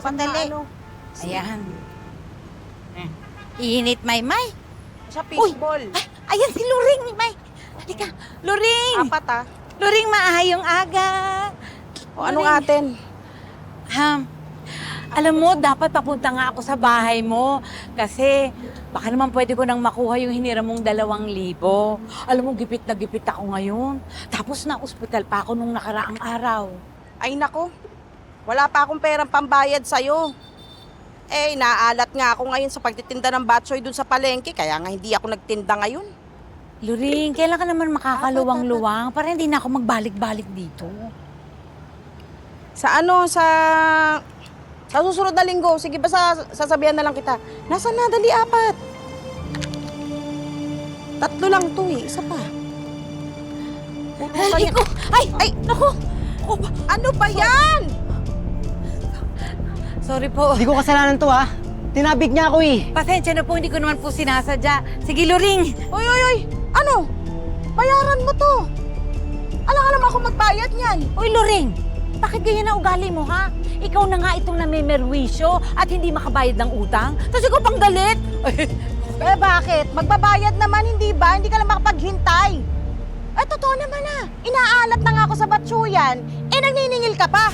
Sandali. Ano? Ayan. Init, Maymay. Sa fishball. Ay, ayan si Luring, May. Halika, Luring. Apat ah. Luring, maayong aga. O anong Luring. atin? Alam mo, dapat papunta nga ako sa bahay mo. Kasi baka naman pwede ko nang makuha yung hiniram mong 2,000. Alam mo, gipit na gipit ako ngayon. Tapos na ospital pa ako nung nakaraang araw. Ay nako. Wala pa akong perang pambayad sa'yo. Eh, naalat nga ako ngayon sa pagtitinda ng batsoy dun sa palengke. Kaya nga hindi ako nagtinda ngayon. Luring, kailan ka naman makakaluwang-luwang para hindi na ako magbalik-balik dito? Sa susunod na linggo, sige ba sasabihan na lang kita. Nasaan na? Dali, 4. 3 lang to eh. Isa pa. Ay, ko! Ay! Naku! Ano ba yan? Sorry po. Hindi ko kasalanan to, ha? Tinabig niya ako, eh. Pasensya na po, hindi ko naman po sinasadya. Sige, Luring. Oy! Ano? Bayaran mo to. Alam ka naman ako magbayad niyan. Uy, Luring! Bakit ganyan na ugali mo, ha? Ikaw na nga itong namimerwisyo at hindi makabayad ng utang. Tapos ikaw pang galit. Eh bakit? Magbabayad naman, hindi ba? Hindi ka lang makapaghintay. Eh totoo naman ah. Inaalat na nga ako sa batsuyan. Eh nagniningil ka pa.